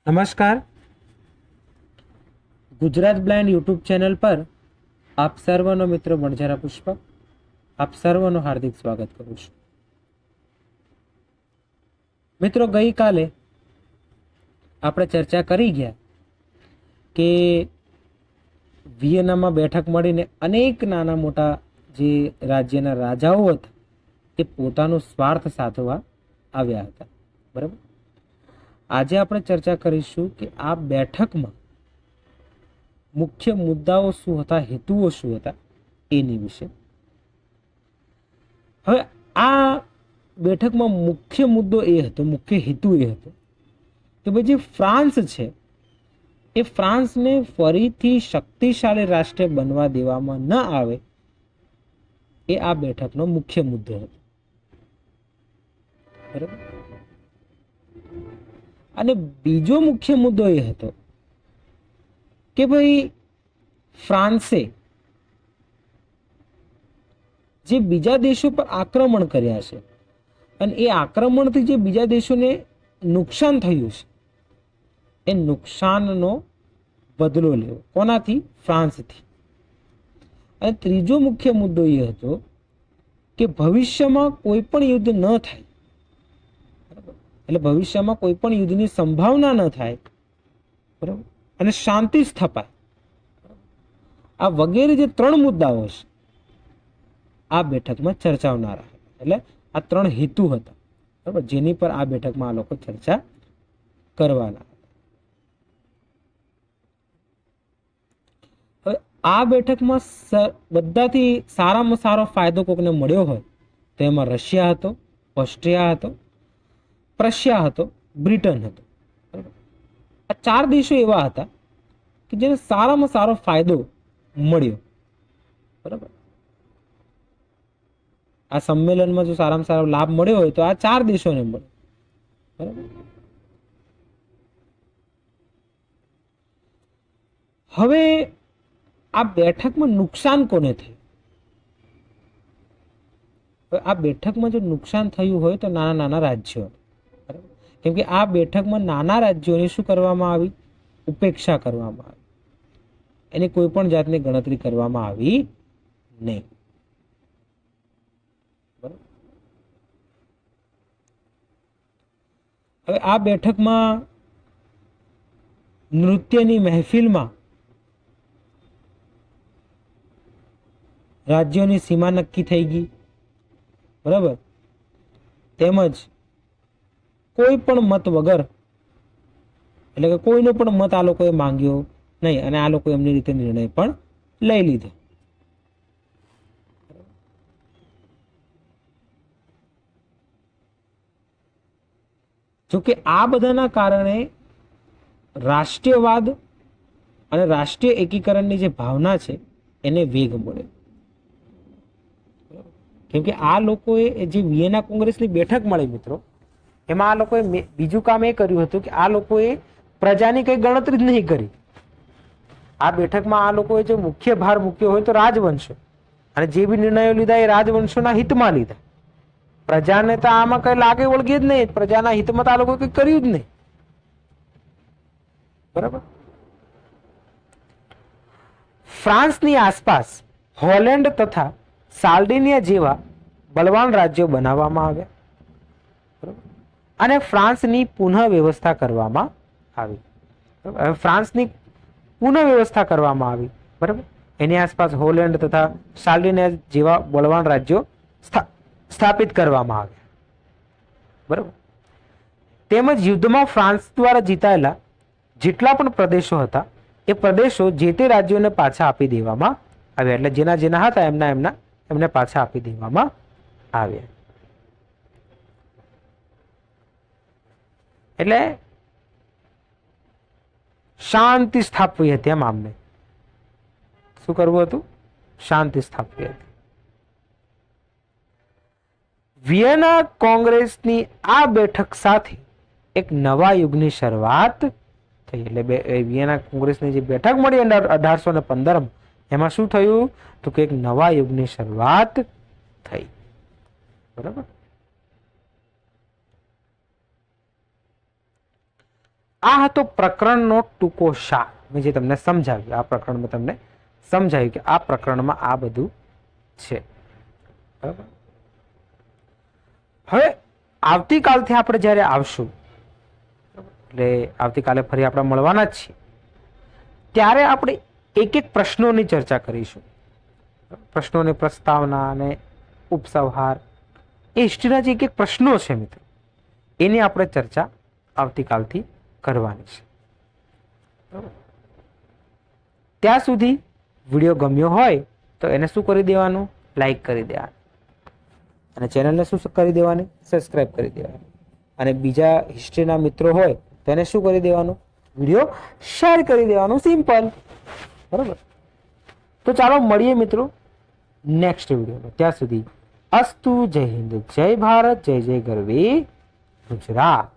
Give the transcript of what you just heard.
નમસ્કાર. Gujarat blind YouTube channel પર આપ સર્વનો મિત્રો બણજારા પુષ્પક આપ સર્વનો હાર્દિક સ્વાગત કરું છું. મિત્રો, ગઈકાલે આપણે ચર્ચા કરી ગયા કે વિયેનામાં બેઠક મળીને અનેક નાના મોટા જે રાજ્યના રાજાઓ હતા તે પોતાનો સ્વાર્થ સાધવા આવ્યા હતા. બરાબર. આજે આપણે ચર્ચા કરીશું કે આ બેઠકમાં મુખ્ય મુદ્દાઓ શું હતા, હેતુઓ શું હતા એની વિશે. હવે આ બેઠકમાં મુખ્ય મુદ્દો એ હતો, મુખ્ય હેતુ એ હતો કે ભાઈ જે ફ્રાન્સ છે એ ફ્રાન્સને ફરીથી શક્તિશાળી રાષ્ટ્ર બનવા દેવામાં ન આવે એ આ બેઠકનો મુખ્ય મુદ્દો હતો. બરાબર. અને બીજો મુખ્ય મુદ્દો એ હતો કે ભાઈ ફ્રાન્સે જે બીજા દેશો પર આક્રમણ કર્યા છે અને એ આક્રમણથી જે બીજા દેશોને નુકસાન થયું છે એ નુકસાનનો બદલો લેવો. કોનાથી? ફ્રાન્સથી. અને ત્રીજો મુખ્ય મુદ્દો એ હતો કે ભવિષ્યમાં કોઈ પણ યુદ્ધ ન થાય, એટલે ભવિષ્યમાં કોઈ પણ યુદ્ધની સંભાવના ન થાય, બરાબર, અને શાંતિ સ્થપાય. આ વગેરે જે ત્રણ મુદ્દાઓ છે આ બેઠકમાં ચર્ચાવનારા હતા. એટલે આ ત્રણ હેતુ હતા, બરાબર, જેની પર આ બેઠકમાં આ લોકો ચર્ચા કરવાના હતા. હવે આ બેઠકમાં બધાથી સારામાં સારો ફાયદો કોઈને મળ્યો હોય તો એમાં રશિયા હતો, ઓસ્ટ્રિયા હતો, પ્રશિયા હતો, બ્રિટન હતો. આ ચાર દેશો એવા હતા કે જેને સારામાં સારો ફાયદો મળ્યો. બરાબર. આ સંમેલનમાં જો સારામાં સારો લાભ મળ્યો હોય તો આ ચાર દેશોને મળ્યો. બરાબર. હવે આ બેઠકમાં નુકસાન કોને થયું? આ બેઠકમાં જો નુકસાન થયું હોય તો નાના નાના રાજ્યો, કેમ કે આ બેઠકમાં નાના રાજ્યોની શું કરવામાં આવી? ઉપેક્ષા કરવામાં આવી. એની કોઈ પણ જાતની ગણતરી કરવામાં આવી નહીં. હવે આ બેઠકમાં નૃત્યની મહેફિલમાં રાજ્યોની સીમા નક્કી થઈ ગઈ. બરાબર. તેમજ કોઈ પણ મત વગર, એટલે કે કોઈનો પણ મત આ લોકોએ માંગ્યો નહીં અને આ લોકો એમની રીતે નિર્ણય પણ લઈ લીધો. જોકે આ બધાના કારણે રાષ્ટ્રીયવાદ અને રાષ્ટ્રીય એકીકરણની જે ભાવના છે એને વેગ મળ્યો. કેમ કે આ લોકોએ જે વિયેના કોંગ્રેસની બેઠક મળી મિત્રો, એમાં આ લોકોએ બીજું કામ એ કર્યું હતું કે આ લોકોએ પ્રજાની કઈ ગણતરી જ નહીં કરી. આ બેઠકમાં આ લોકોએ જે મુખ્ય ભાર મૂક્યો હોય તો રાજવંશો, અને જે બી નિર્ણયો લીધા એ રાજવંશોના હિતમાં લીધા. પ્રજાને તો આમાં કઈ લાગે વળગે જ નહીં, પ્રજાના હિતમાં તો આ લોકો કઈ કર્યું જ નહીં. બરાબર. ફ્રાન્સની આસપાસ હોલેન્ડ તથા સાલ્ડિનિયા જેવા બળવાન રાજ્યો બનાવવામાં આવ્યા. બરાબર. અને ફ્રાન્સની પુનઃ વ્યવસ્થા કરવામાં આવી. ફ્રાન્સની પુનઃ વ્યવસ્થા કરવામાં આવી. બરાબર. એની આસપાસ હોલેન્ડ તથા સાલ્ડિનિયા જેવા બળવાન રાજ્યો સ્થાપિત કરવામાં આવ્યા. બરાબર. તેમજ યુદ્ધમાં ફ્રાન્સ દ્વારા જીતાયેલા જેટલા પણ પ્રદેશો હતા એ પ્રદેશો જે તે રાજ્યોને પાછા આપી દેવામાં આવ્યા. એટલે જેના જેના હતા એમને પાછા આપી દેવામાં આવ્યા. એટલે શાંતિ સ્થાપવી હતી. એમ આમને શું કરવું હતું? શાંતિ સ્થાપવી હતી. વિયેના કોંગ્રેસની આ બેઠક સાથે એક નવા યુગની શરૂઆત થઈ. એટલે વિયેના કોંગ્રેસની જે બેઠક મળી 1815 એમાં શું થયું? તો કે એક નવા યુગની શરૂઆત થઈ. બરાબર. આ હતો પ્રકરણનો ટૂંકો સાર. મેં જે તમને સમજાવ્યું, આ પ્રકરણમાં તમને સમજાવ્યું કે આ પ્રકરણમાં આ બધું છે. બરાબર. હવે આવતીકાલથી આપણે જ્યારે આવશું, એટલે આવતીકાલે ફરી આપણે મળવાના જ છીએ, ત્યારે આપણે એક એક પ્રશ્નોની ચર્ચા કરીશું. પ્રશ્નોની પ્રસ્તાવના અને ઉપસંહાર, એ હિસ્ટ્રીના જે એક એક પ્રશ્નો છે મિત્રો, એની આપણે ચર્ચા આવતીકાલથી કરવાની છે. ત્યાં સુધી વિડીયો ગમ્યો હોય તો એને શું કરી દેવાનું? લાઈક કરી દેવાનું. અને ચેનલને શું કરી દેવાની? સબસ્ક્રાઇબ કરી દેવાની. અને બીજા હિસ્ટ્રીના મિત્રો હોય તો એને શું કરી દેવાનું? વિડીયો શેર કરી દેવાનું. સિમ્પલ. બરાબર. તો ચાલો મળીએ મિત્રો નેક્સ્ટ વિડીયોમાં. ત્યાં સુધી અસ્તુ. જય હિન્દ, જય ભારત, જય જય ગરવી ગુજરાત.